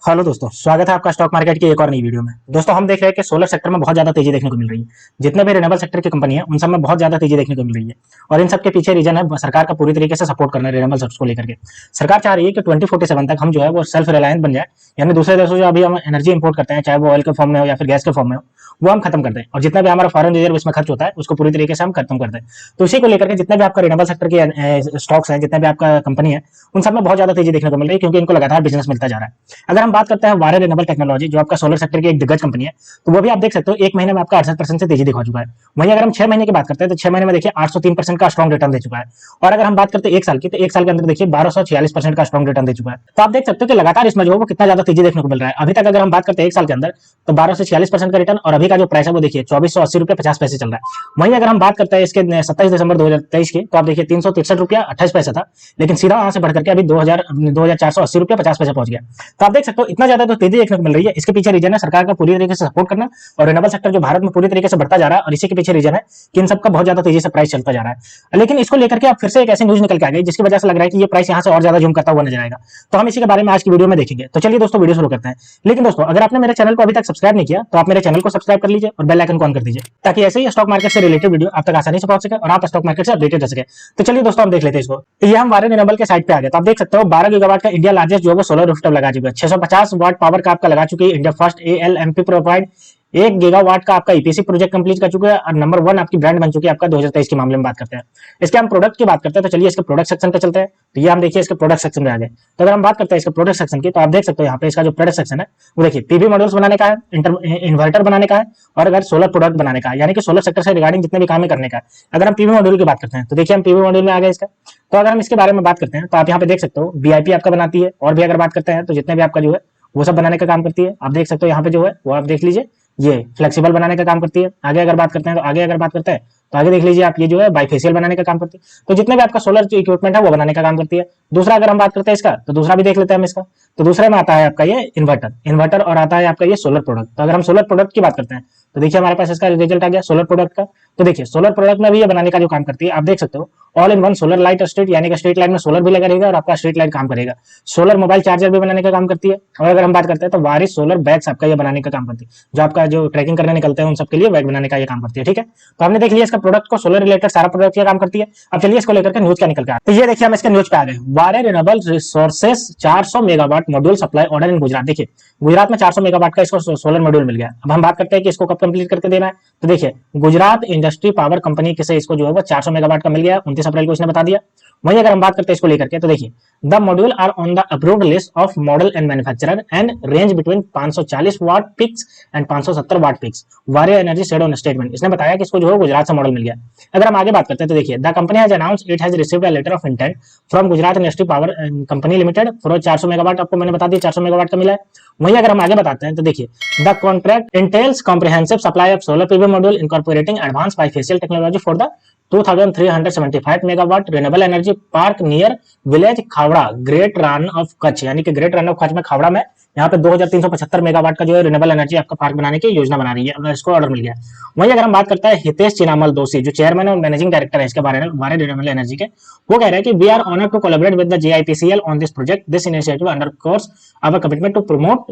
Hello दोस्तों, स्वागत है आपका स्टॉक मार्केट की एक और नई वीडियो में। दोस्तों, हम देख रहे हैं कि सोलर सेक्टर में बहुत ज्यादा तेजी देखने को मिल रही है। जितने भी रिन्यूएबल सेक्टर की कंपनी है उन सब में बहुत ज्यादा तेजी देखने को मिल रही है। और इन सब के पीछे रीजन है सरकार का पूरी तरीके से सपोर्ट करना रिन्यूएबल सेक्टर को लेकर के। सरकार चाह रही है कि 2047 तक हम जो है वो सेल्फ रिलायंस बन जाए, यानी दूसरे देशों से अभी हम एनर्जी इंपोर्ट करते हैं, चाहे वो ऑयल के फॉर्म में हो या फिर गैस के फॉर्म में हो, वो हम खत्म कर दें। और जितना भी हमारा फॉरेन रिजर्व इसमें खर्च होता है उसको पूरी तरीके से हम खत्म कर दें। तो इसी को लेकर के जितने भी आपका रिन्यूएबल सेक्टर के स्टॉक्स हैं, जितने भी आपका कंपनी है, उन सब में बहुत ज्यादा तेजी देखने को मिल रही है, क्योंकि इनको लगातार बिजनेस मिलता जा रहा है। अगर हम बात करते हैं वारे रिन्यूएबल टेक्नोलॉजी, जो आपका सोलर सेक्टर की एक दिग्गज कंपनी है, तो वो भी आप देख सकते हो एक महीने में आपका 68% से तेजी दिखा चुका है। वहीं अगर हम 6 महीने की बात करते हैं तो 6 महीने में देखिए 803% का स्ट्रॉन्ग रिटर्न दे चुका है। और अगर हम बात करते हैं एक साल की, तो एक साल के अंदर देखिए 1246% का स्ट्रॉन्ग रिटर्न दे चुका है। तो आप देख सकते हो कि लगातार इसमें जो है वो कितना ज्यादा तेजी देखने को मिल रहा है। अभी तक अगर हम बात करते हैं एक साल के अंदर, तो 1246% का रिटर्न, और अभी का जो प्राइस है वो देखिए 2480 रुपये 50 पैसे चल रहा है। वहीं अगर हम बात करते हैं इसके 27 दिसंबर 2023 की, तो आप देखिए 363 रुपया 28 पैसे था, लेकिन सीधा वहां से बढ़कर के अभी 2480 रुपये 50 पैसे पहुंच गया। तो आप देख सकते हो इतना ज्यादा तो तेजी देखने को मिल रही है। इसके पीछे रीजन है सरकार का पूरी तरीके से सपोर्ट करना, और रिन्यूएबल सेक्टर जो भारत में पूरी तरीके से बढ़ता जा रहा है, और इसी के पीछे रीजन है कि इन सबका बहुत ज्यादा तेजी से प्राइस चलता जा रहा है। लेकिन इसको लेकर के अब फिर से एक ऐसी न्यूज निकल के आ गई जिसकी वजह से लग रहा है कि ये प्राइस यहाँ से और ज्यादा जूम करता हुआ नजर आएगा। तो हम इसी के बारे में आज की वीडियो में देखेंगे। तो चलिए दोस्तों, वीडियो शुरू करते हैं। लेकिन दोस्तों, अगर आपने मेरे चैनल को अभी तक सब्सक्राइब नहीं किया तो आप मेरे चैनल को सब्सक्राइब कर लीजिए और बेल आइकन को ऑन कर दीजिए, ताकि ऐसे ही स्टॉक मार्केट से रिलेटेड वीडियो आप तक आसानी से पहुंच सके और आप स्टॉक मार्केट से अपडेटेड रह सके। तो चलिए दोस्तों, हम देख लेते हैं इसको। तो ये हम वारे रिन्यूएबल के साइट पे आ गए। तो आप देख सकते हो 12 गीगावाट का इंडिया लार्जेस्ट जो है सोलर रूफटॉप लगा चुका है। 650 वाट पावर का आपका लगा चुकी है। India first ALMP provide 1 gigawatt का आपका ईपीसी प्रोजेक्ट कंप्लीट कर चुका है, और नंबर 1 आपकी ब्रांड बन चुकी है आपका 2023 के मामले में बात करते हैं। इसके हम प्रोडक्ट की बात करते हैं, तो चलिए इसके प्रोडक्ट सेक्शन पे चलते हैं। तो ये हम देखिए इसके प्रोडक्ट सेक्शन में आ गए। तो अगर हम बात करते हैं इसके प्रोडक्ट सेक्शन की, तो आप देख सकते हो यहाँ पे इसका जो प्रोडक्ट सेक्शन है वो देखिए पीवी मॉड्यूल्स बनाने का है, इन्वर्टर बनाने का है, और अगर सोलर प्रोडक्ट बनाने का है, यानी कि सोलर सेक्टर से रिगार्डिंग जितने भी काम है करने का है। अगर हम पीवी मॉड्यूल की बात करते हैं तो देखिए हम पीवी मॉड्यूल में आ गए इसका। तो अगर हम इसके बारे में बात करते हैं तो आप यहाँ पे देख सकते हो बीआईपी आपका बनाती है, और भी अगर बात करते हैं तो जितने भी आपका जो है वो सब बनाने का काम करती है। आप देख सकते हो यहाँ पे जो है वो आप देख लीजिए, ये फ्लेक्सिबल बनाने का काम करती है। आगे अगर बात करते हैं तो आगे अगर बात करते हैं तो आगे देख लीजिए आप, ये जो है बाइफेशियल बनाने का काम करती है। तो जितने भी आपका सोलर इक्विपमेंट है वो बनाने का काम करती है। दूसरा अगर हम बात करते हैं इसका, तो दूसरा भी देख लेते हैं हम इसका। तो दूसरे में आता है आपका ये इन्वर्टर और आता है आपका ये सोलर प्रोडक्ट। तो अगर हम सोलर प्रोडक्ट की बात करते हैं तो देखिए हमारे पास इसका रिजल्ट आ गया सोलर प्रोडक्ट का। तो देखिए सोलर प्रोडक्ट में भी ये बनाने का जो काम करती है, आप देख सकते हो all in one solar light street, यानी कि स्ट्रीट लाइट में सोलर भी लगा रहेगा और आपका स्ट्रीट लाइट काम करेगा। सोलर मोबाइल चार्जर भी बनाने का काम करती है। और अगर हम बात करते हैं तो वारिस सोलर बैग्स आपका ये बनाने का काम करती है, जो आपका जो ट्रैकिंग करने निकलते हैं उन सबके लिए बैग बनाने का ये काम करती है। ठीक है, तो हमने देख लिया इसका प्रोडक्ट को, सोलर रिलेटेड सारा प्रोडक्ट ये काम करती है। अब चलिए इसको लेकर के न्यूज क्या निकल के आता है। तो ये देखिए हम इसके न्यूज पे आ गए। वारे renewable resources 400 megawatt module supply order in Gujarat. देखिए गुजरात में 400 मेगावाट का इसको सोलर मॉड्यूल मिल गया। अब हम बात करते हैं कि इसको कब कंप्लीट करके देना है। तो देखिए गुजरात इंडस्ट्री पावर कंपनी से इसको जो है वो 400 मेगावाट का मिल गया, 29 अप्रैल को इसने बता दिया। वहीं अगर हम बात करते हैं इसको लेकर के, तो देखिए the module are on the approved list of model and manufacturer and range between 540 watt peaks and 570 watt peaks. Waaree energy said on statement, इसने बताया कि इसको जो है गुजरात से मॉडल मिल गया। अगर हम आगे बात करते हैं तो देखिए the company has announced it has received a letter of intent from Gujarat industry power company limited for 400 megawatt. आपको मैंने बता दिया 400 मेगावाट का मिला है। वहीं अगर हम आगे बताते हैं तो देखिए the contract entails comprehensive supply of solar PV module incorporating advance bifacial technology for the 2375 megawatt renewable energy park near village Khavda great run of Kutch, यानी कि ग्रेट रन ऑफ कच्छ में खावड़ा में यहाँ पे 2375 मेगावाट का जो है रिन्यूएबल एनर्जी आपका पार्क बनाने की योजना बना रही है। अगर इसको ऑर्डर मिल गया। वहीं अगर हम बात करते हैं हितेश चिनामल दोषी, जो चेयरमैन और मैनेजिंग डायरेक्टर है इसके बारे में हमारे रिन्यूएबल एनर्जी के, वो कह रहे हैं कि we are honour to collaborate with the JIPCL on this project. This initiative underscores our commitment to promote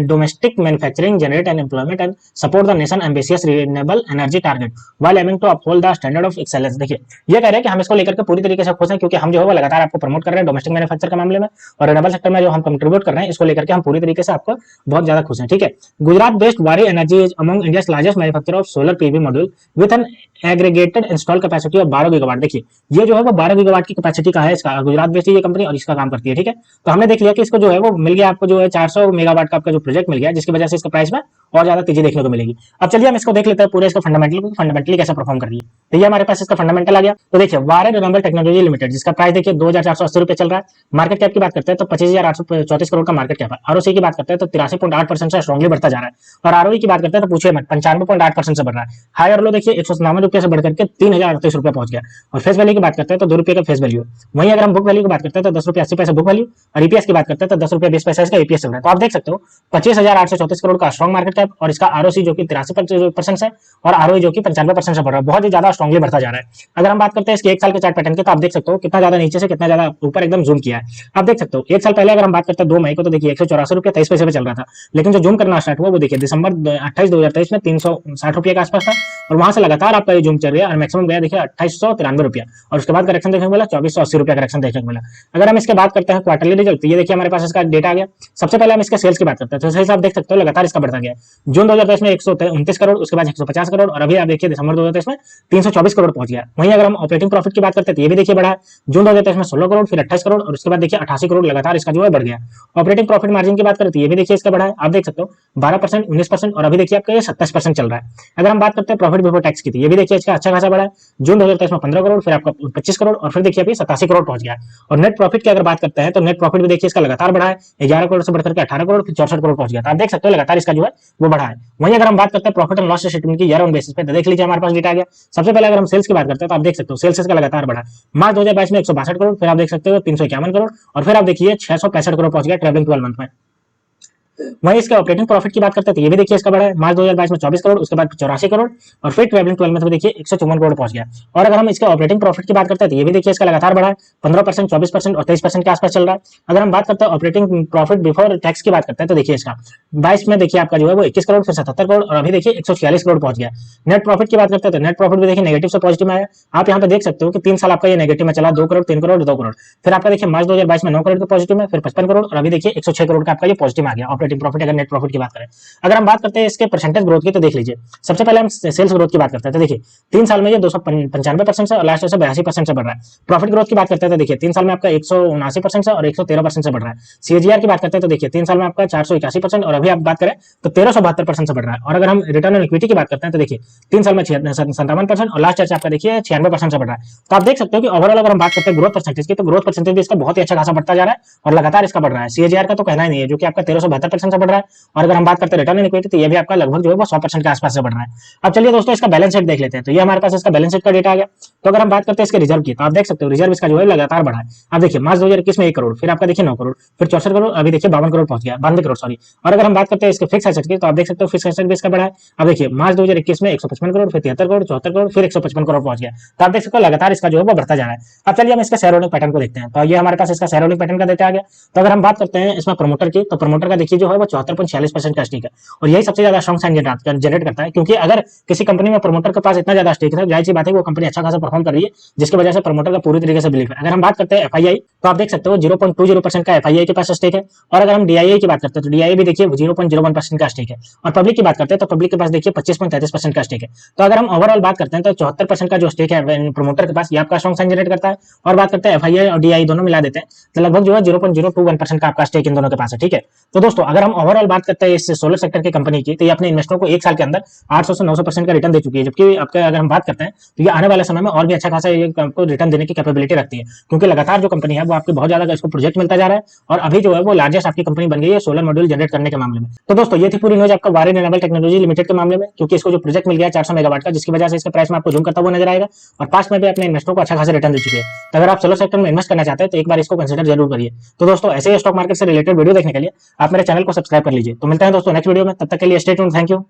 domestic manufacturing, generate and employment and support the nation ambitious renewable energy target while aiming to uphold the standard of excellence. देखिए ये कह रहे हैं कि हम इसको लेकर के पूरी तरीके से खुश हैं, क्योंकि हम जो है वो लगातार आपको प्रमोट कर रहे हैं डोमेस्टिक मैन्युफैक्चर के मामले में, और रिन्यूएबल सेक्टर में जो हम कंट्रीब्यूट कर रहे हैं इसको लेकर के हम पूरी तरीके से आपको बहुत ज्यादा खुश हैं। ठीक है, Gujarat based Waaree energy is among India's largest manufacturer of solar PV module with an aggregated install capacity of 12 gigawatt. देखिए ये जो है वो 12 गीगावाट की कैपेसिटी का है इसका, गुजरात बेस्ड ये कंपनी और इसका काम करती है। ठीक है, तो हमने देख लिया कि इसको जो है वो मिल गया आपको जो है 400 मेगावाट का आपका जो प्रोजेक्ट मिल गया, जिसकी वजह से इसका प्राइस में और ज्यादा तेजी देखने को मिलेगी। अब चलिए हम इसको देख लेते हैं पूरे इसका फंडामेंटली कैसे परफॉर्म कर रही है। तो ये हमारे पास इसका फंडामेंटल आ गया। तो देखिए वारे रिन्यूएबल टेक्नोलॉजी लिमिटेड, जिसका प्राइस देखिए 2480 रुपए चल रहा है। मार्केट कैप की बात करते हैं तो 25,834 करोड़ का मार्केट कैप है। आरओसी की बात करते हैं तो 83.8% से स्ट्रॉन्गली बढ़ता जा रहा है। और आरओई की बात करते हैं तो पूछिए मत, 95.8% से बढ़ रहा है। हाई और लो देखिए 197 रुपये से बढ़कर के 3038 रुपये पहुंच गया। और फेस वैल्यू की बात करते हैं तो 2 रुपये का फेस वैल्यू। वहीं अगर हम बुक वैल्यू की बात करते हैं तो 10 रुपये 80 पैसे बुक वैल्यू, और ईपीएस की बात करते हैं तो 10 रुपये 20 पैसे इसका ईपीएस चल रहा है। तो आप देख सकते हो 25,834 करोड़ का स्ट्रॉन्ग मार्केट कैप, और इसका आरओसी जो कि 83% है, और आरओई जो कि 95% से बढ़ रहा है, बहुत ही ज्यादा स्ट्रॉन्गली बढ़ता जा रहा है। अगर हम बात करते हैं इसके एक साल के चार्ट पैटर्न के, तो आप देख सकते हो कितना ज्यादा नीचे से कितना ज्यादा ऊपर एकदम जूम किया है। आप देख सकते हो एक साल पहले अगर हम बात करते हैं 2 मई को, तो देखिए 184 रुपये 23 पैसे पे चल रहा था, लेकिन जो जूम करना स्टार्ट हुआ वो देखिए दिसंबर 28 2023 में 360 रुपये के आसपास था, और वहां से लगातार आपका ये जूम चल रहा है, और मैक्सिमम गया देखिए 2893 रुपया, और उसके बाद करेक्शन देखने को मिला 2480 रुपया करेक्शन देखने को मिला। अगर हम इसके बात करते हैं क्वार्टरली रिजल्ट, तो ये देखिए हमारे पास इसका डेटा आ गया। सबसे पहले हम इसके सेल्स की बात करते हैं, तो सही से आप देख सकते हो लगातार इसका बढ़ता गया। जून 2023 में 129 करोड़, उसके बाद 150 करोड़, और अभी आप देखिए दिसंबर 2023 में 324 करोड़ पहुंच गया। वहीं अगर हम ऑपरेटिंग प्रॉफिट की बात करते हैं तो ये भी देखिए बढ़ा है। जून 2023 में 16 करोड़, फिर 28 करोड़, और उसके बाद देखिए 88 करोड़, लगातार इसका जो है बढ़ गया। ऑपरेटिंग प्रॉफिट मार्जिन की बात करें तो ये भी देखिए इसका बढ़ा है। आप देख सकते हो 12%, 19%, और अभी देखिए आपका ये 27% चल रहा है। अगर हम बात करते हैं प्रॉफिट बिफोर टैक्स की, तो ये भी देखिए इसका अच्छा खासा बढ़ा है। जून 2023 में 15 करोड़, फिर आपका 25 करोड़, और फिर देखिए अभी 87 करोड़ पहुंच गया। और नेट प्रॉफिट की अगर बात करते हैं तो नेट प्रॉफिट भी देखिए इसका लगातार बढ़ा है, 11 करोड़ से बढ़कर के 18 करोड़, फिर 64 करोड़ पहुंच गया। तो आप देख सकते हो लगातार इसका जो है वो बढ़ा है। वहीं अगर हम बात करते हैं प्रॉफिट एंड लॉस स्टेटमेंट की ईयर ऑन बेसिस पे, तो देख लीजिए हमारे पास डेटा आ गया। सबसे पहले अगर हम सेल्स की बात करते हैं तो आप देख सकते हो सेल्स का लगातार बढ़ा। मार्च 2022 में 162 करोड़, फिर आप देख सकते हो 351 करोड़, और फिर आप देखिए 665 करोड़ पहुंच गया ट्रैवलिंग 12 मंथ में। वहीं इसके ऑपरेटिंग प्रॉफिट की बात करते हैं तो ये भी देखिए इसका बढ़ा है। मार्च 2022 में 24 करोड़, उसके बाद 84 करोड़, और फिर ट्रैवलिंग 12 में देखिए 154 करोड़ पहुंच गया। और अगर हम इसके ऑपरेटिंग प्रॉफिट की बात करते हैं तो ये भी देखिए इसका लगातार बढ़ा है, 15%, 24% और 23% के आसपास चल रहा है। अगर हम बात करते हैं ऑपरेटिंग प्रॉफिट बिफोर टैक्स की बात करते हैं तो देखिए इसका 22 में देखिए आपका जो है वो 21 करोड़, फिर 77 करोड़, और अभी देखिए 146 करोड़ पहुंच गया। नेट प्रॉफिट की बात करते हैं तो नेट प्रॉफिट भी देखिए नेगेटिव से पॉजिटिव में आया। आप यहाँ पे देख सकते हो कि 3 साल आपका ये नेगेटिव में चला, 2 करोड़, 3 करोड़, 2 करोड़, फिर आपका देखिए मार्च 2022 में 9 करोड़ के पॉजिटिव में, फिर 55 करोड़, और अभी देखिए 106 करोड़ का आपका ये पॉजिटिव आ गया ऑपरेटिंग प्रॉफिट अगर नेट प्रॉफिट की बात करें। अगर हम बात करते हैं इसके परसेंटेज ग्रोथ की, तो देख लीजिए सबसे पहले हम सेल्स ग्रोथ की बात करते हैं तो देखिए 3 साल में ये 295% से और लास्ट से 82% से बढ़ रहा है। प्रॉफिट ग्रोथ की बात करते हैं तो देखिए 3 साल में आपका 179% से और 113% से बढ़ रहा है। सीएजीआर की बात करते हैं तो देखिए 3 साल में आपका 481%, और अभी आप बात करें तो 1372% से बढ़ रहा है। और अगर हम रिटर्न ऑन इक्विटी की बात करते हैं तो देखिए 3 साल में 57% और लास्ट ईयर से आपका देखिए 96% से बढ़ रहा है। तो आप देख सकते हो कि ओवरऑल अगर हम बात करते हैं ग्रोथ परसेंटेज की, तो ग्रोथ परसेंटेज भी इसका बहुत ही अच्छा खासा बढ़ता जा रहा है, और लगातार इसका बढ़ रहा है। सीएजीआर का तो कहना ही नहीं है, जो कि आपका 1372% से बढ़ रहा है। और अगर हम बात करते हैं रिटर्न ऑन इक्विटी, तो ये भी आपका लगभग जो है वो 100% के आसपास से बढ़ रहा है। अब चलिए दोस्तों इसका बैलेंस शीट देख लेते हैं। तो ये हमारे पास इसका बैलेंस शीट का डेटा आ गया। तो अगर हम बात करते हैं इसके रिजर्व की, तो आप देख सकते हो रिजर्व इसका जो है लगातार बढ़ा है। आप देखिए मार्च 2021 में 1 करोड़, फिर आपका देखिए 9 करोड़, फिर 64 करोड़, अभी देखिए 52 करोड़ पहुंच गया, 92 करोड़ सॉरी। और अगर हम बात करते हैं इसके फिक्स एसेट की, तो आप देख सकते हो फिक्स एसेट भी इसका बढ़ा है। अब देखिए मार्च 2021 में 155 करोड़, फिर 73 करोड़, 74 करोड़, फिर 155 करोड़ पहुंच गया। तो आप देख सकते हो लगातार इसका जो है वो बढ़ता जा रहा है। अब चलिए हम इसका शेयर होल्डिंग पैटर्न को देखते हैं। तो ये हमारे पास इसका शेयर होल्डिंग पैटर्न का डेटा आ गया। तो अगर हम बात करते हैं इसमें प्रमोटर की, तो प्रमोटर का देखिए जो है वो 74.46% का स्टेक है, और यही सबसे ज्यादा स्ट्रॉन्ग साइन जनरेट करता है, क्योंकि अगर किसी कंपनी में प्रमोटर के पास इतना ज्यादा स्टेक है, जाहिर सी बात है वो कंपनी अच्छा खासा परफॉर्म कर रही है, जिसकी वजह से प्रमोटर का पूरी तरीके से बिलीव है। अगर हम बात करते हैं एफआईआई, तो आप देख सकते हो 0.20% का एफआईआई के पास स्टेक है। और अगर हम डीआईआई की बात करते हैं तो डीआईआई भी देखिए 0.01% का स्टेक है। और पब्लिक की बात करते हैं तो पब्लिक के पास देखिए 25.33% का स्टेक है। तो अगर हम ओवरऑल बात करते हैं तो 74% का जो स्टेक है प्रमोटर के पास, ये आपका स्ट्रॉन्ग साइन जनरेट करता है। और बात करते हैं एफआईआई और डीआई दोनों मिला देते हैं तो लगभग जो है 0.021% का आपका स्टेक इन दोनों के पास है। ठीक है, तो दोस्तों अगर हम ओवरऑल बात करते हैं इस सोलर सेक्टर की कंपनी की, तो ये अपने इन्वेस्टरों को 1 साल के अंदर 800 से 900% का रिटर्न दे चुकी है। जबकि आपका अगर हम बात करते हैं तो ये आने वाले समय में और भी अच्छा खासा ये आपको रिटर्न देने की कैपेबिलिटी रखती है, क्योंकि लगातार जो कंपनी है वो आपको बहुत ज्यादा इसको प्रोजेक्ट मिलता जा रहा है, और अभी जो है वो लार्जेस्ट आपकी कंपनी बन गई है सोलर मॉड्यूल जनरेट करने के मामले में। तो दोस्तों ये थी पूरी न्यूज आपका वारी रिन्यूएबल टेक्नोलॉजी लिमिटेड के मामले में, क्योंकि इसको जो प्रोजेक्ट मिल गया 400 मेगावाट का, जिसकी वजह से इसका प्राइस में आपको जूम करता हुआ नजर आएगा, और पास्ट में भी अपने इन्वेस्टरों को अच्छा खासा रिटर्न दे चुके हैं। तो अगर आप सोलर सेक्टर में इन्वेस्ट करना चाहते हैं तो एक बार इसको कंसिडर जरूर करिए। तो दोस्तों ऐसे ही स्टॉक मार्केट से रिलेटेड वीडियो देखने के लिए आप मेरे चैनल को सब्सक्राइब कर लीजिए। तो मिलते हैं दोस्तों नेक्स्ट वीडियो में, तब तक के लिए स्टे ट्यून्ड, थैंक यू।